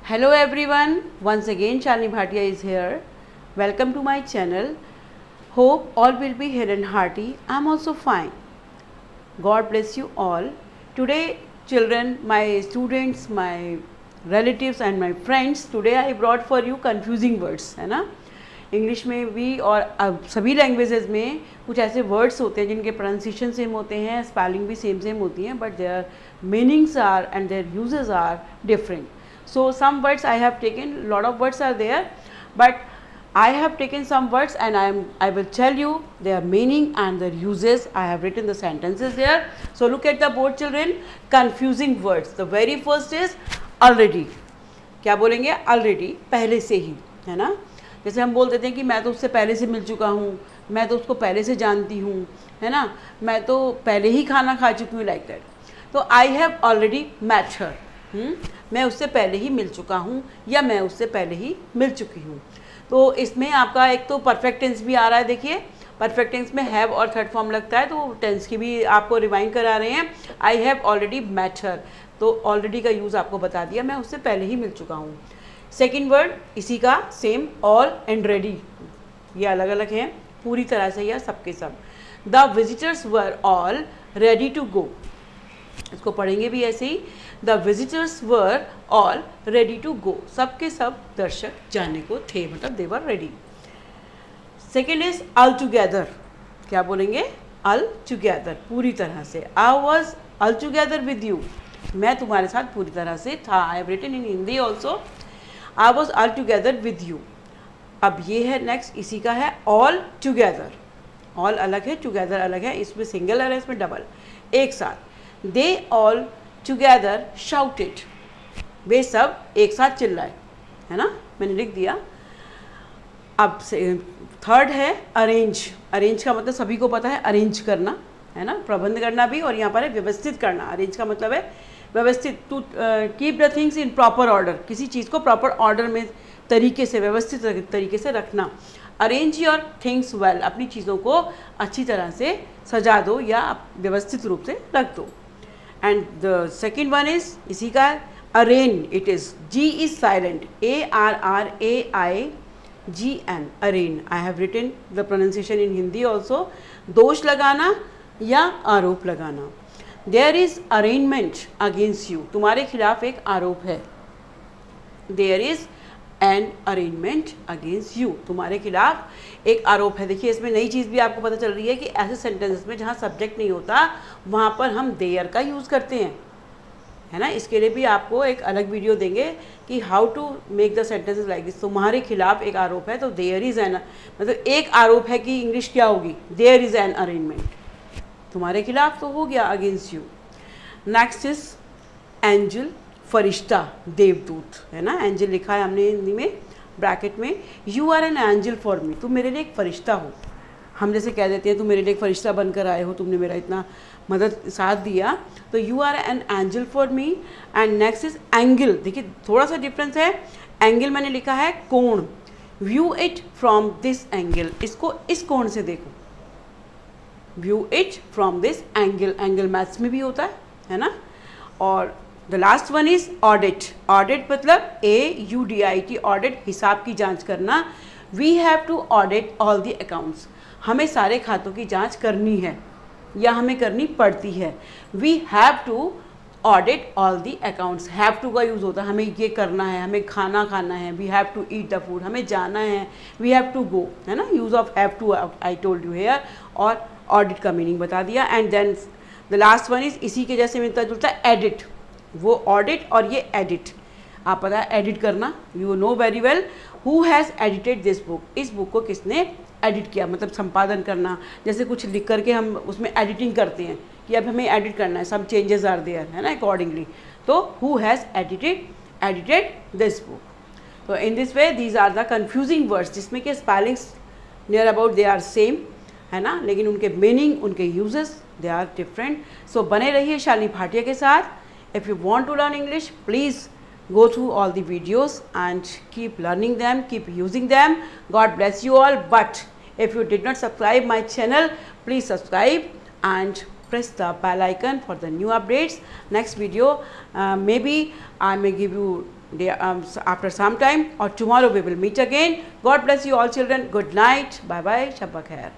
Hello everyone, once again Shalini Bhatia is here. Welcome to my channel. Hope all will be here and hearty. I am also fine. God bless you all. Today children, my students, my relatives and my friends, today I brought for you confusing words, है ना. English में भी और सभी languages में कुछ ऐसे words होते हैं जिनके प्रोनाउंसिएशन सेम होते हैं, स्पेलिंग भी सेम होती हैं, but their meanings are and their uses are different. So some words I have taken, lot of words are there, but I have taken some words and I will tell you their meaning and their uses. I have written the sentences there. So look at the board children. Confusing words. The very first is already. क्या बोलेंगे? Already, पहले से ही, है ना. जैसे हम बोल देते हैं कि मैं तो उससे पहले से मिल चुका हूँ, मैं तो उसको पहले से जानती हूँ, है ना, मैं तो पहले ही खाना खा चुकी हूँ, लाइक दैट. तो I have already met her. मैं उससे पहले ही मिल चुका हूँ या मैं उससे पहले ही मिल चुकी हूँ. तो इसमें आपका एक तो परफेक्ट टेंस भी आ रहा है. देखिए परफेक्ट टेंस में हैव और थर्ड फॉर्म लगता है, तो टेंस की भी आपको रिवाइंड करा रहे हैं. I have already met her, तो ऑलरेडी का यूज़ आपको बता दिया, मैं उससे पहले ही मिल चुका हूँ. सेकेंड वर्ड इसी का सेम, ऑल एंड रेडी. ये अलग अलग हैं पूरी तरह से या सबके सब. The visitors were all ready to go. इसको पढ़ेंगे भी ऐसे ही. The visitors were all ready to go. सबके सब दर्शक जाने को थे, मतलब they were ready. Second is all together. क्या बोलेंगे? ऑल टुगेदर, पूरी तरह से. I was all together with you. मैं तुम्हारे साथ पूरी तरह से था. I have written in Hindi also. I was all together with you. अब ये है नेक्स्ट, इसी का है ऑल टुगेदर. ऑल अलग है, टुगेदर अलग है. इसमें सिंगल है, इसमें डबल, एक साथ. They all together shouted. वे सब एक साथ चिल्लाए, है ना, मैंने लिख दिया. अब से थर्ड है अरेंज. अरेंज का मतलब सभी को पता है, अरेंज करना, है ना, प्रबंध करना भी, और यहाँ पर है व्यवस्थित करना. अरेंज का मतलब है व्यवस्थित. To keep the things in proper order. किसी चीज़ को प्रॉपर ऑर्डर में तरीके से, व्यवस्थित तरीके से रखना. Arrange your things well. अपनी चीज़ों को अच्छी तरह से सजा दो या व्यवस्थित रूप से रख दो. And the second one is इसी का अरेन. It is ji is silent, ARRAIGN, Aron. I have written the pronunciation in Hindi also. दोष लगाना या आरोप लगाना. There is अरेनमेंट against you. तुम्हारे खिलाफ एक आरोप है. There is an arrangement against you. तुम्हारे खिलाफ एक आरोप है. देखिए इसमें नई चीज़ भी आपको पता चल रही है कि ऐसे सेंटेंसेस में जहाँ सब्जेक्ट नहीं होता वहाँ पर हम देयर का यूज़ करते हैं, है ना. इसके लिए भी आपको एक अलग वीडियो देंगे कि how to make the sentences like this. तुम्हारे खिलाफ एक आरोप है, तो देयर इज़ एन, मतलब एक आरोप है कि इंग्लिश क्या होगी? There is an arrangement. तुम्हारे खिलाफ तो हो गया, against you. Next is angel, फरिश्ता, देवदूत, है ना. एंजल लिखा है हमने हिंदी में ब्रैकेट में. You are an angel for me. तुम मेरे लिए एक फरिश्ता हो. हम जैसे कह देते हैं तुम मेरे लिए एक फरिश्ता बनकर आए हो, तुमने मेरा इतना मदद साथ दिया, तो you are an angel for me. And next is angle. देखिए थोड़ा सा डिफरेंस है. एंगल मैंने लिखा है कोण. View it from this angle. इसको इस कोण से देखो. View it from this angle. Angle maths में भी होता है ना. और the last one is audit. Audit मतलब AUDIT, ऑडिट, हिसाब की जांच करना. We have to audit all the accounts. हमें सारे खातों की जांच करनी है या हमें करनी पड़ती है. We have to audit all the accounts. Have to का यूज़ होता है, हमें ये करना है, हमें खाना खाना है. We have to eat the food, हमें जाना है. वी हैव टू गो, है ना. Use of have to I told you here. और ऑडिट का मीनिंग बता दिया. And then the last one is इसी के जैसे मिलता जुलता है एडिट. वो ऑडिट और ये एडिट. आप पता है एडिट करना, you know very well. Who has edited this book. इस बुक को किसने एडिट किया, मतलब संपादन करना. जैसे कुछ लिख करके हम उसमें एडिटिंग करते हैं कि अब हमें एडिट करना है, सम चेंजेस आर देयर, है ना, अकॉर्डिंगली. तो who has edited this book. तो in this way these are the confusing words, जिसमें कि spellings near about they are same, है ना, लेकिन उनके मीनिंग, उनके usages they are different. So बने रहिए शालिनी भाटिया के साथ. If you want to learn English, please go through all the videos and keep learning them, keep using them. God bless you all. But if you did not subscribe my channel, please subscribe and press the bell icon for the new updates. Next video, maybe I may give you after some time or tomorrow we will meet again. God bless you all children. Good night. Bye bye. Shabba khair.